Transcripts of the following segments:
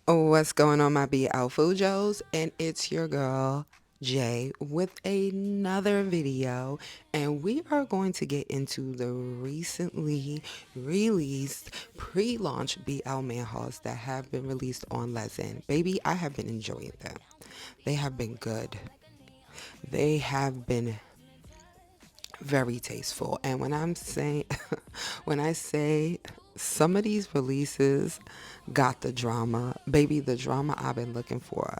What's going on, my BL Fujos? And it's your girl, Jay, with another video. And we are going to get into the recently released pre-launch BL Manhwas that have been released on Lezen. Baby, I have been enjoying them. They have been good. They have been very tasteful. And when I'm saying, when I say some of these releases got the drama, baby, the drama I've been looking for,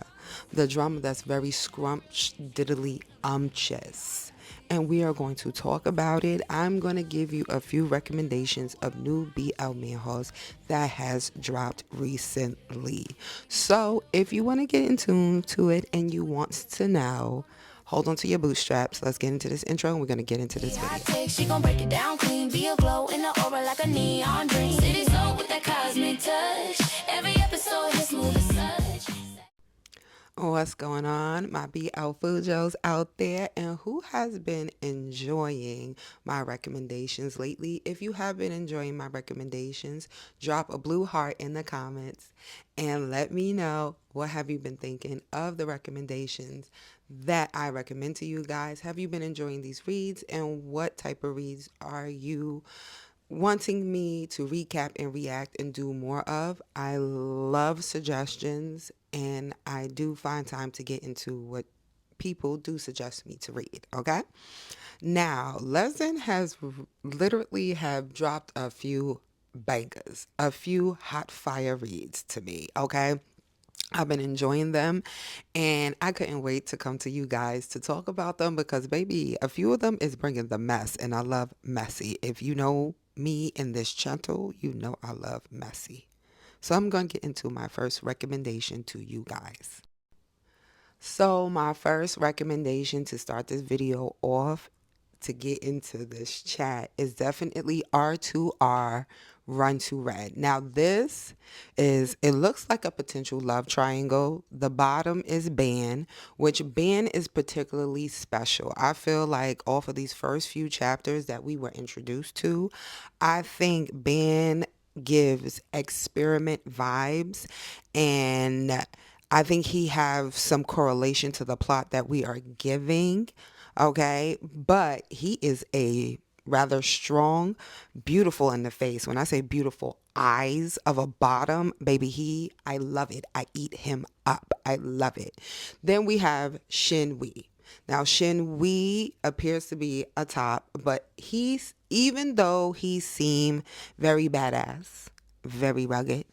the drama that's very diddly umptious. And we are going to talk about it. I'm going to give you a few recommendations of new BL manhwas that has dropped recently. So if you want to get in tune to it and you want to know, hold on to your bootstraps. Let's get into this intro and we're going to get into this video. She gon' break it down clean, be a glow in the aura like a neon dream. City soul with that cosmic touch. Every episode hits smooth as such. What's going on, my BL Fujos out there, and who has been enjoying my recommendations lately? If you have been enjoying my recommendations, drop a blue heart in the comments and let me know what have you been thinking of the recommendations that I recommend to you guys. Have you been enjoying these reads, and what type of reads are you wanting me to recap and react and do more of? I love suggestions, and I do find time to get into what people do suggest me to read. Okay, now Lezen has literally have dropped a few bangers, a few hot fire reads to me. Okay, I've been enjoying them, and I couldn't wait to come to you guys to talk about them because, baby, a few of them is bringing the mess, and I love messy. If you know me in this channel, you know I love messy. So I'm going to get into my first recommendation to you guys. So my first recommendation to start this video off to get into this chat is definitely R2R Run to Red. Now this is, it looks like a potential love triangle. The bottom is Ban, which Ban is particularly special. I feel like off of these first few chapters that we were introduced to, I think Ban gives experiment vibes, and I think he have some correlation to the plot that we are giving. Okay, but he is a rather strong, beautiful in the face. When I say beautiful, eyes of a bottom, baby, I love it. I eat him up. I love it. Then we have Shin Wee. Now Shin Wee appears to be a top, but he's, even though he seemed very badass, very rugged,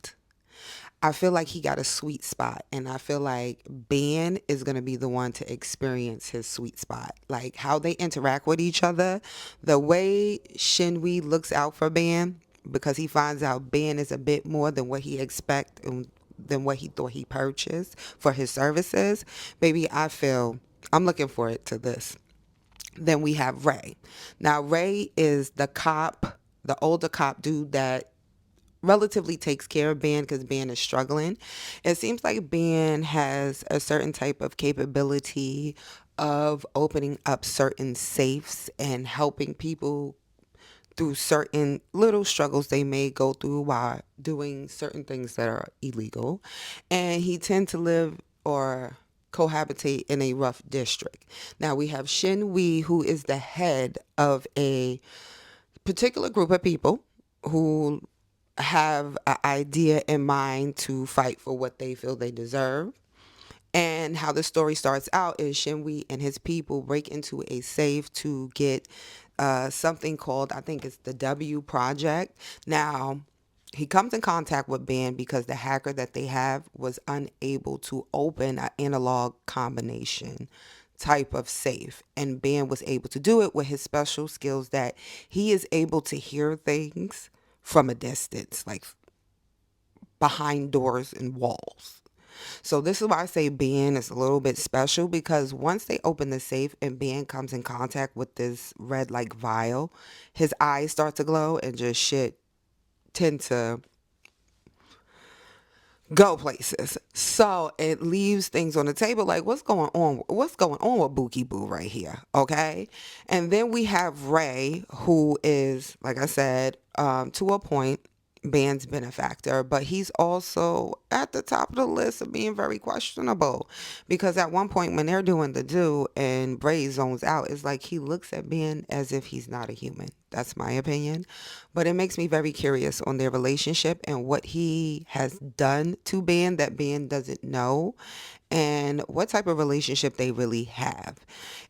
I feel like he got a sweet spot, and I feel like Ben is going to be the one to experience his sweet spot. Like how they interact with each other, the way Shinwi looks out for Ben because he finds out Ben is a bit more than what he expect and than what he thought he purchased for his services. Baby, I feel I'm looking forward to this. Then we have Ray. Now Ray is the cop, the older cop dude that relatively takes care of Ben because Ben is struggling. It seems like Ben has a certain type of capability of opening up certain safes and helping people through certain little struggles they may go through while doing certain things that are illegal. And he tends to live or cohabitate in a rough district. Now we have Shin Wee, who is the head of a particular group of people who have an idea in mind to fight for what they feel they deserve. And how the story starts out is Shinwi and his people break into a safe to get something called, I think it's the W Project. Now, he comes in contact with Ben because the hacker that they have was unable to open an analog combination type of safe, and Ben was able to do it with his special skills that he is able to hear things from a distance, like behind doors and walls. So this is why I say Ben is a little bit special, because once they open the safe and Ben comes in contact with this red like vial, his eyes start to glow and just shit tend to go places. So it leaves things on the table like, what's going on? What's going on with Bookie Boo right here? Okay. And then we have Ray, who is, like I said, to a point, Band's benefactor, but he's also at the top of the list of being very questionable because at one point when they're doing the do and Bray zones out, it's like he looks at Ben as if he's not a human. That's my opinion. But it makes me very curious on their relationship and what he has done to Ben that Ben doesn't know and what type of relationship they really have.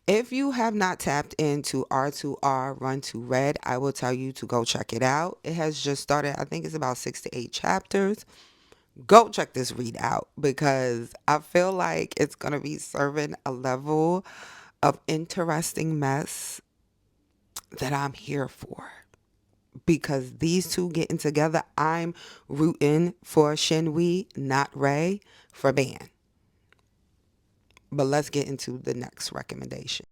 If you have not tapped into R2R Run to Red, I will tell you to go check it out. It has just started. I think it's about 6 to 8 chapters. Go check this read out because I feel like it's going to be serving a level of interesting mess that I'm here for. Because these two getting together, I'm rooting for Shinwi, not Ray, for Ban. But let's get into the next recommendation.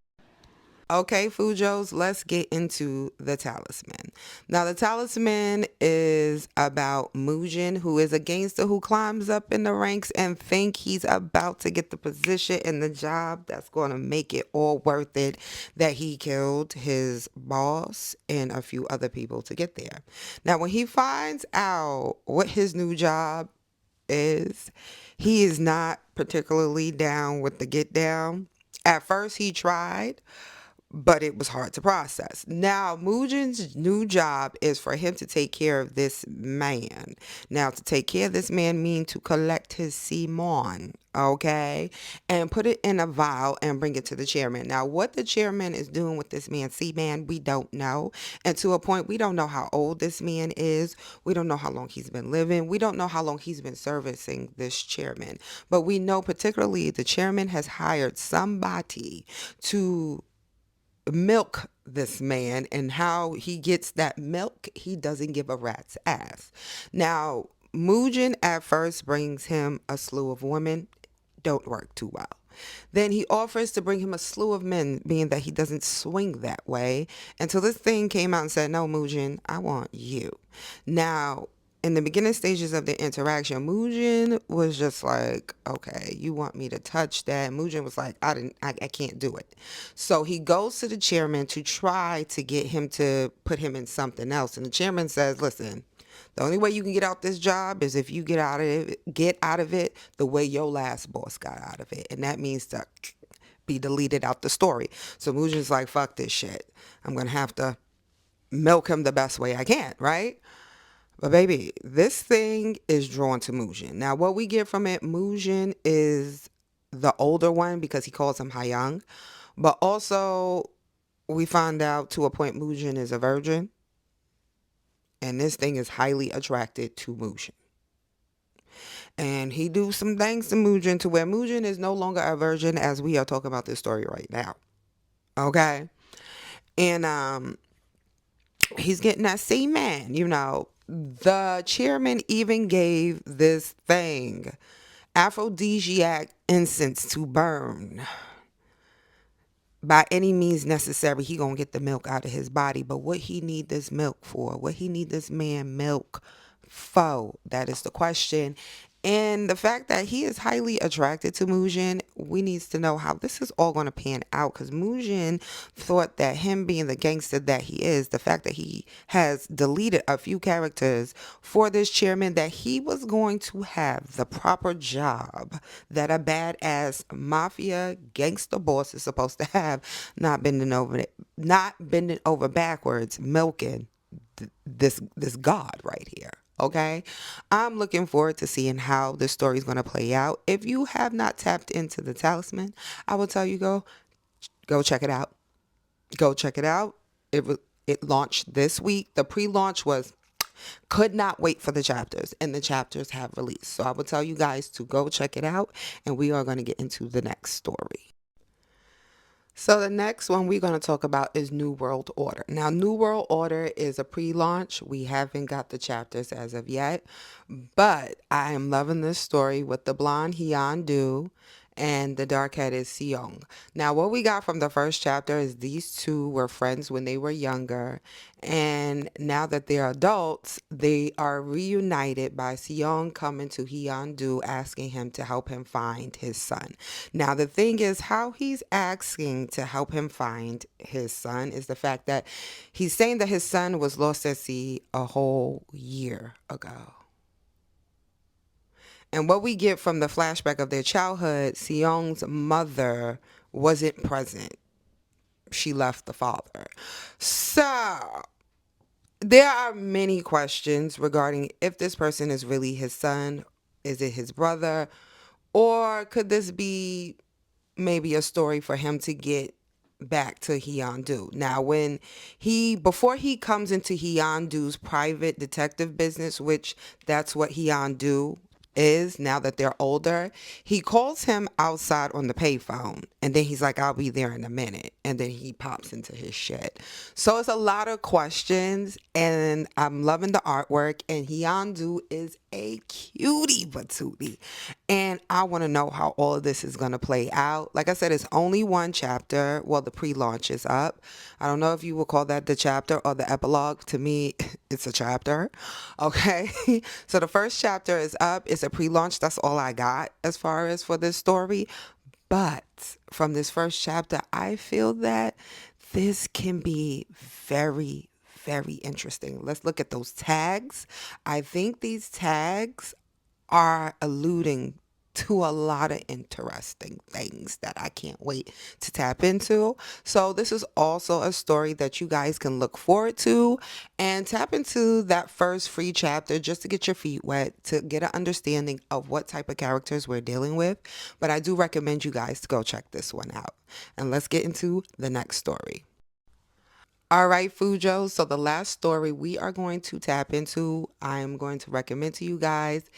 Okay, Fujos, let's get into the talisman. Now, the talisman is about Mujin, who is a gangster who climbs up in the ranks and think he's about to get the position and the job that's going to make it all worth it, that he killed his boss and a few other people to get there. Now, when he finds out what his new job is, he is not particularly down with the get down. At first, he tried, but it was hard to process. Now, Mujin's new job is for him to take care of this man. Now, to take care of this man means to collect his Simon, okay, and put it in a vial and bring it to the chairman. Now, what the chairman is doing with this man, man, we don't know. And to a point, we don't know how old this man is. We don't know how long he's been living. We don't know how long he's been servicing this chairman. But we know particularly the chairman has hired somebody to milk this man, and how he gets that milk, he doesn't give a rat's ass. Now, Mujin at first brings him a slew of women, don't work too well. Then he offers to bring him a slew of men, being that he doesn't swing that way, until this thing came out and said, no, Mujin, I want you. Now, in the beginning stages of the interaction, Mujin was just like, okay, you want me to touch that? Mujin was like, I can't do it. So he goes to the chairman to try to get him to put him in something else. And the chairman says, listen, the only way you can get out this job is if you get out of it the way your last boss got out of it. And that means to be deleted out the story. So Mujin's like, fuck this shit. I'm going to have to milk him the best way I can, right? But baby, this thing is drawn to Mujin. Now, what we get from it, Mujin is the older one because he calls him Hyung. But also, we find out to a point Mujin is a virgin. And this thing is highly attracted to Mujin. And he do some things to Mujin to where Mujin is no longer a virgin as we are talking about this story right now. Okay? And he's getting that same man, you know. The chairman even gave this thing aphrodisiac incense to burn. By any means necessary, he gonna get the milk out of his body. But what he need this milk for? What he need this man milk for? That is the question. And the fact that he is highly attracted to Mujin, we needs to know how this is all going to pan out. Because Mujin thought that him being the gangster that he is, the fact that he has deleted a few characters for this chairman, that he was going to have the proper job that a badass mafia gangster boss is supposed to have, not bending over backwards, milking this god right here. Okay, I'm looking forward to seeing how this story is going to play out. If you have not tapped into the talisman, I will tell you go check it out. Go check it out. It launched this week. The pre-launch was could not wait for the chapters, and the chapters have released. So I will tell you guys to go check it out, and we are going to get into the next story. So the next one we're going to talk about is New World Order. Now, New World Order is a pre-launch. We haven't got the chapters as of yet, but I am loving this story with the blonde Hyun Do and the dark head is Seong. Now, what we got from the first chapter is these two were friends when they were younger, and now that they're adults, they are reunited by Seong coming to Hyun-do asking him to help him find his son. Now, the thing is, how he's asking to help him find his son is the fact that he's saying that his son was lost at sea a whole year ago. And what we get from the flashback of their childhood, Seong's mother wasn't present. She left the father. So there are many questions regarding if this person is really his son, is it his brother, or could this be maybe a story for him to get back to Hyun-do. Now, before he comes into Hyun-do's private detective business, which that's what Hyun-do is now that they're older, he calls him outside on the payphone, and then he's like, I'll be there in a minute, and then he pops into his shit. So it's a lot of questions, and I'm loving the artwork, and Hyun-do is a cutie patootie, and I want to know how all of this is going to play out. Like I said, it's only one chapter. Well, the pre-launch is up. I don't know if you will call that the chapter or the epilogue. To me, it's a chapter. Okay. So the first chapter is up. It's a pre-launch. That's all I got as far as for this story. But from this first chapter, I feel that this can be very, very interesting. Let's look at those tags. I think these tags are alluding to a lot of interesting things that I can't wait to tap into. So this is also a story that you guys can look forward to and tap into that first free chapter just to get your feet wet, to get an understanding of what type of characters we're dealing with. But I do recommend you guys to go check this one out. And let's get into the next story. All right, Fujo. So the last story we are going to tap into, I'm going to recommend to you guys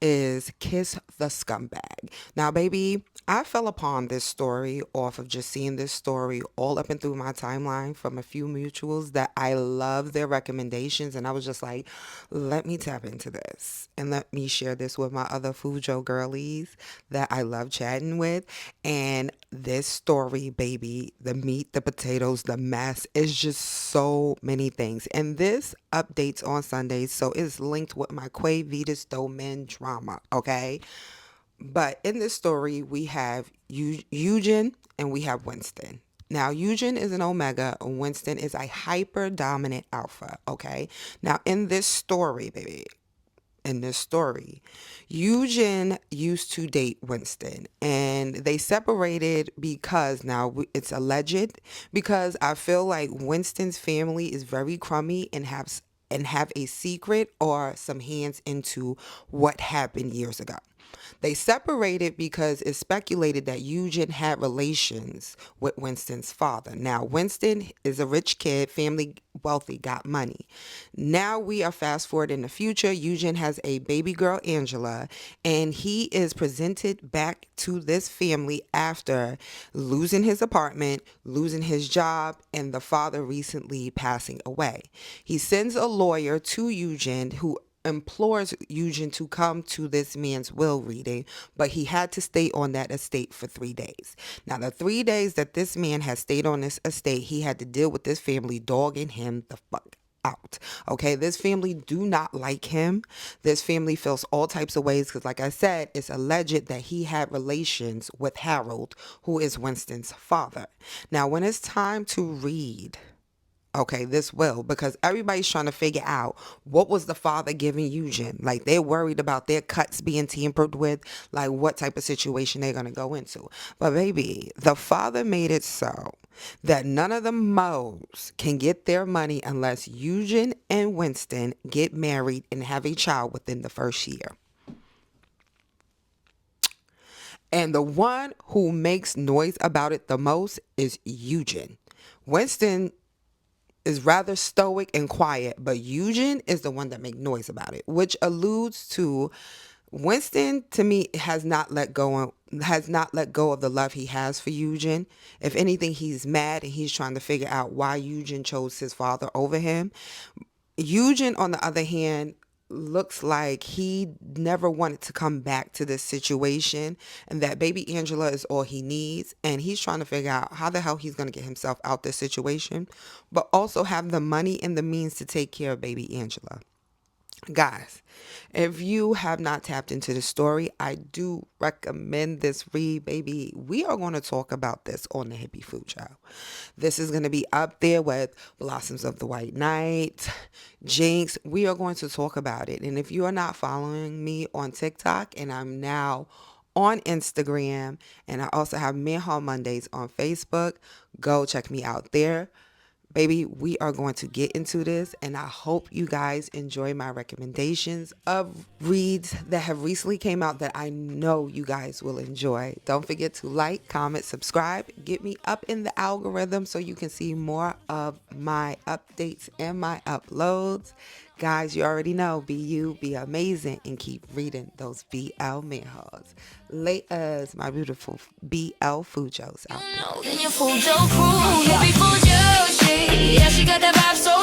is Kiss the Scumbag. Now, baby, I fell upon this story off of just seeing this story all up and through my timeline from a few mutuals that I love their recommendations. And I was just like, let me tap into this and let me share this with my other Fujo girlies that I love chatting with. And this story, baby, the meat, the potatoes, the mess, is just so many things. And this updates on Sundays, so it's linked with my Quay Vetus Domain drama, okay? But in this story, we have Eugen and we have Winston. Now, Eugen is an Omega, and Winston is a hyper dominant alpha, okay? Now, in this story, baby, in this story, Eugen used to date Winston, and they separated because now it's alleged, because I feel like Winston's family is very crummy and have a secret or some hands into what happened years ago. They separated because it's speculated that Eugen had relations with Winston's father. Now, Winston is a rich kid, family wealthy, got money. Now we are fast forward in the future. Eugen has a baby girl, Angela, and he is presented back to this family after losing his apartment, losing his job, and the father recently passing away. He sends a lawyer to Eugen who implores Eugen to come to this man's will reading, but he had to stay on that estate for 3 days. Now, the 3 days that this man has stayed on this estate, he had to deal with this family dogging him the fuck out. Okay, this family do not like him. This family feels all types of ways because, like I said, it's alleged that he had relations with Harold, who is Winston's father. Now, when it's time to read, okay, this will, because everybody's trying to figure out what was the father giving Eugen. Like, they're worried about their cuts being tampered with, like what type of situation they're going to go into. But baby, the father made it so that none of the Moes can get their money unless Eugen and Winston get married and have a child within the first year. And the one who makes noise about it the most is Eugen. Winston is rather stoic and quiet, but Eugen is the one that makes noise about it, which alludes to Winston, to me, has not let go of the love he has for Eugen. If anything, he's mad and he's trying to figure out why Eugen chose his father over him. Eugen, on the other hand, looks like he never wanted to come back to this situation, and that baby Angela is all he needs, and he's trying to figure out how the hell he's going to get himself out this situation, but also have the money and the means to take care of baby Angela. Guys, if you have not tapped into the story, I do recommend this read, baby. We are going to talk about this on the Hippie Fujo. This is going to be up there with Blossoms of the White Knight, Jinx. We are going to talk about it. And if you are not following me on TikTok, and I'm now on Instagram, and I also have Manhwa Mondays on Facebook, go check me out there. Baby, we are going to get into this, and I hope you guys enjoy my recommendations of reads that have recently came out that I know you guys will enjoy. Don't forget to like, comment, subscribe, get me up in the algorithm so you can see more of my updates and my uploads. Guys, you already know, be you, be amazing, and keep reading those BL Manhwas. Laters, my beautiful BL Fujos out there. Then your Fujo crew, Hippie Fujoshi. Yeah, she got that vibe so